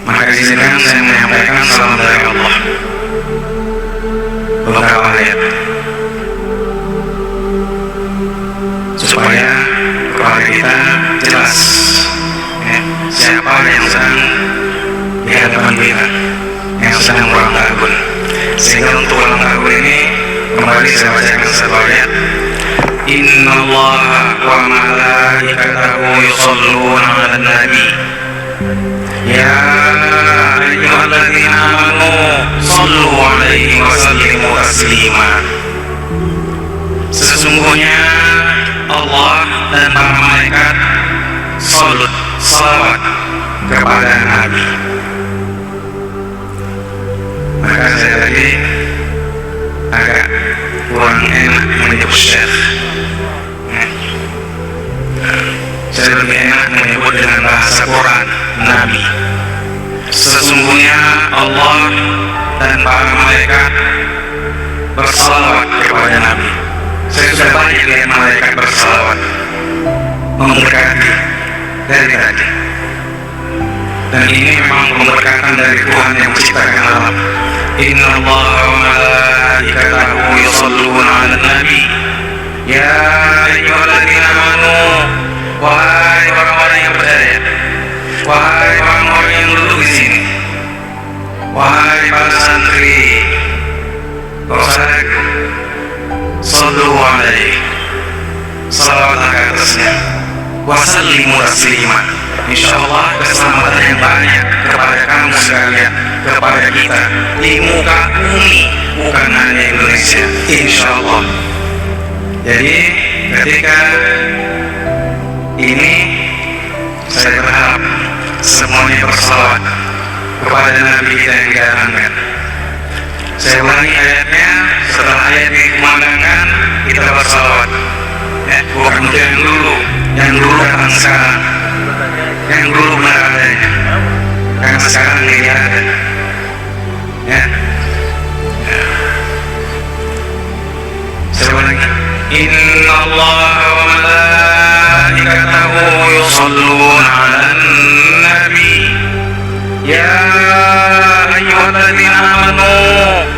Maka izinkan saya menyampaikan salam dari Allah. Beberapa ayat supaya kepada kita jelas siapa yang sedang di hadapan kita, yang sedang ulang tahun. Sehingga untuk ulang tahun ini kembali saya bacakan satu ayat. Inna Allah wa malaikatahu yusalluna 'alan nabi ya ayyuhalladzina amanu sallu 'alaihi wa sallimu taslima. Sesungguhnya Allah dan para malaikat salawat kepada Nabi. Maka saya tadi agak kurang enak menyebut Syekh. Saya lebih enak menyebut dengan bahasa Quran Nabi. Sesungguhnya Allah dan para malaikat bersalawat kepada Nabi. Saya sudah banyak lihat malaikat bersalawat memberkati dari tadi. Dan ini memang pemberkatan dari Tuhan yang menciptakan alam. Inna Allah wa malaikatahu yusalluna 'alan nabi ya ayyuhalladzina amanu. Wahai orang-orang yang berdaya, wahai orang-orang yang duduk di sini, wahai para santri, saudaraku, sallu alaihi, salawatlah ke atasnya, wasallimu taslima. Insyaallah keselamatan yang banyak kepada kamu sekalian, kepada kita di muka bumi, bukan hanya Indonesia, insyaallah. Jadi ketika ini saya berharap semuanya bersalawat kepada Nabi kita yang didatangkan. Saya ulangi ayatnya, setelah ayat dikumandangkan kita bersalawat. Bukan untuk yang dulu datang sekarang, yang dulu benar adanya, karena sekarang ini ada. Saya ulangi. Inna Allah wa malaikatahu yusalluna 'alan nabi ya ayyuhalladzina amanu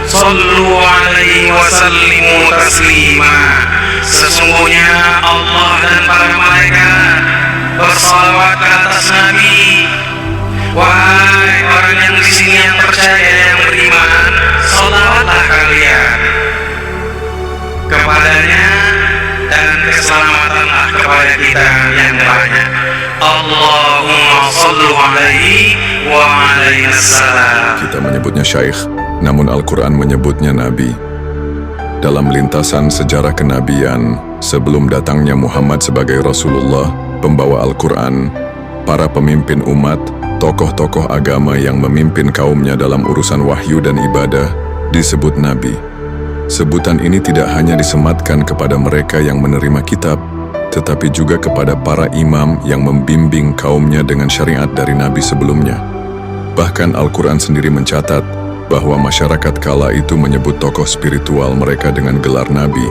sallu 'alaihi wa sallimu taslima. Sesungguhnya Allah dan para malaikat bersalawat ke atas Nabi. Wahai orang yang di sini yang percaya, yang beriman, salawatlah kalian kepadanya dan keselamatanlah kepada kita yang banyak. Allahumma sallu alaihi wa alaihi salam. Kita menyebutnya Syekh, namun Al-Quran menyebutnya Nabi. Dalam lintasan sejarah kenabian, sebelum datangnya Muhammad sebagai Rasulullah, pembawa Al-Quran, para pemimpin umat, tokoh-tokoh agama yang memimpin kaumnya dalam urusan wahyu dan ibadah, disebut Nabi. Sebutan ini tidak hanya disematkan kepada mereka yang menerima kitab, tetapi juga kepada para imam yang membimbing kaumnya dengan syariat dari Nabi sebelumnya. Bahkan Al-Quran sendiri mencatat bahwa masyarakat kala itu menyebut tokoh spiritual mereka dengan gelar Nabi.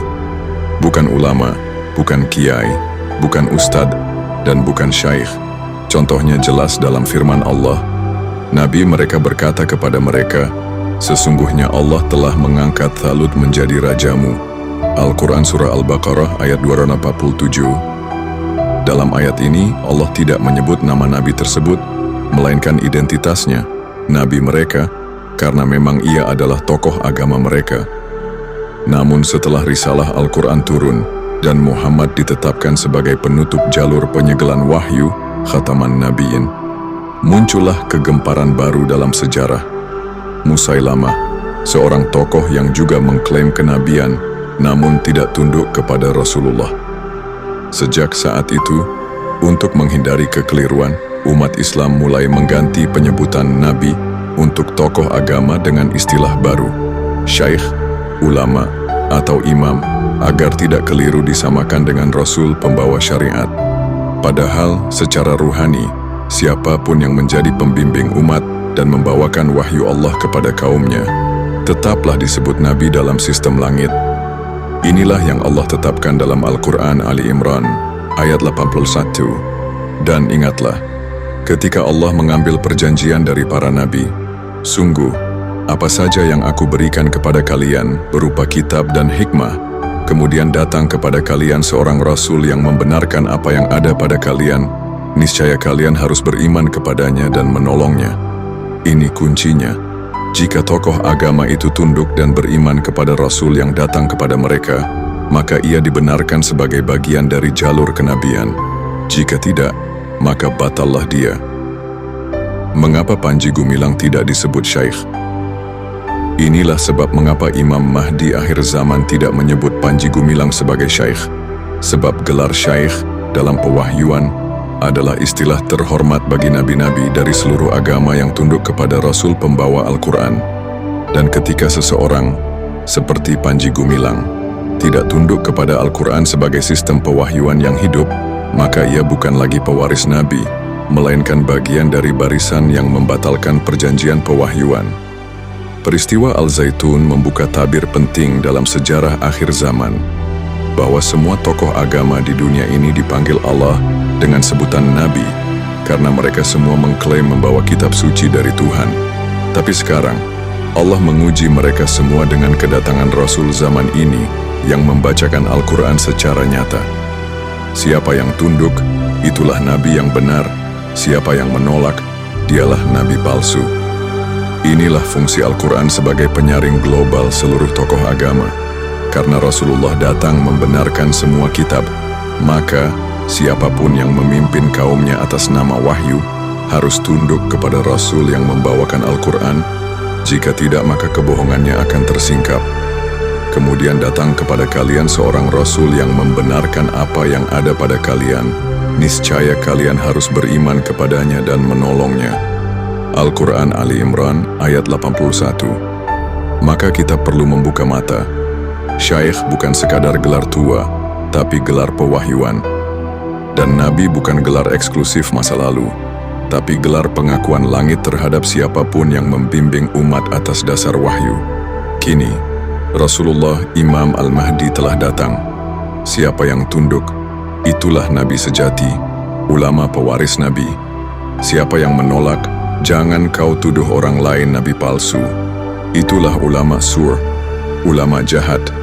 Bukan ulama, bukan kiai, bukan ustadz, dan bukan syaikh. Contohnya jelas dalam firman Allah. Nabi mereka berkata kepada mereka, sesungguhnya Allah telah mengangkat Thalut menjadi rajamu. Al-Quran Surah Al-Baqarah ayat 247. Dalam ayat ini, Allah tidak menyebut nama Nabi tersebut, melainkan identitasnya, Nabi mereka, karena memang ia adalah tokoh agama mereka. Namun setelah risalah Al-Quran turun, dan Muhammad ditetapkan sebagai penutup jalur penyegelan wahyu, Khataman Nabiyin, muncullah kegemparan baru dalam sejarah. Musailamah, seorang tokoh yang juga mengklaim kenabian, namun tidak tunduk kepada Rasulullah. Sejak saat itu, untuk menghindari kekeliruan, umat Islam mulai mengganti penyebutan Nabi untuk tokoh agama dengan istilah baru, Syekh, ulama, atau imam, agar tidak keliru disamakan dengan Rasul pembawa syariat. Padahal secara ruhani, siapapun yang menjadi pembimbing umat dan membawakan wahyu Allah kepada kaumnya, tetaplah disebut Nabi dalam sistem langit. Inilah yang Allah tetapkan dalam Al-Quran Ali Imran ayat 81. Dan ingatlah, Ketika Allah mengambil perjanjian dari para nabi, sungguh, apa saja yang aku berikan kepada kalian berupa kitab dan hikmah, kemudian datang kepada kalian seorang rasul yang membenarkan apa yang ada pada kalian, niscaya kalian harus beriman kepadanya dan menolongnya. Ini kuncinya. Jika tokoh agama itu tunduk dan beriman kepada rasul yang datang kepada mereka, maka ia dibenarkan sebagai bagian dari jalur kenabian. Jika tidak, maka batallah dia. Mengapa Panji Gumilang tidak disebut syaikh? Inilah sebab mengapa Imam Mahdi akhir zaman tidak menyebut Panji Gumilang sebagai syaikh. Sebab gelar syaikh dalam pewahyuan adalah istilah terhormat bagi nabi-nabi dari seluruh agama yang tunduk kepada Rasul pembawa Al-Quran. Dan ketika seseorang, seperti Panji Gumilang, tidak tunduk kepada Al-Quran sebagai sistem pewahyuan yang hidup, maka ia bukan lagi pewaris Nabi, melainkan bagian dari barisan yang membatalkan perjanjian pewahyuan. Peristiwa Al-Zaitun membuka tabir penting dalam sejarah akhir zaman, bahwa semua tokoh agama di dunia ini dipanggil Allah dengan sebutan Nabi, karena mereka semua mengklaim membawa kitab suci dari Tuhan. Tapi sekarang, Allah menguji mereka semua dengan kedatangan Rasul zaman ini yang membacakan Al-Quran secara nyata. Siapa yang tunduk, itulah Nabi yang benar. Siapa yang menolak, dialah Nabi palsu. Inilah fungsi Al-Quran sebagai penyaring global seluruh tokoh agama. Karena Rasulullah datang membenarkan semua kitab, maka siapapun yang memimpin kaumnya atas nama wahyu harus tunduk kepada Rasul yang membawakan Al-Quran. Jika tidak, maka kebohongannya akan tersingkap. Kemudian datang kepada kalian seorang Rasul yang membenarkan apa yang ada pada kalian. Niscaya kalian harus beriman kepadanya dan menolongnya. Al-Quran Ali Imran ayat 81. Maka kita perlu membuka mata. Syaikh bukan sekadar gelar tua, tapi gelar pewahyuan. Dan Nabi bukan gelar eksklusif masa lalu, tapi gelar pengakuan langit terhadap siapapun yang membimbing umat atas dasar wahyu. Kini, Rasulullah Imam Al-Mahdi telah datang. Siapa yang tunduk, itulah Nabi sejati, ulama pewaris Nabi. Siapa yang menolak, jangan kau tuduh orang lain Nabi palsu. Itulah ulama sur, ulama jahat,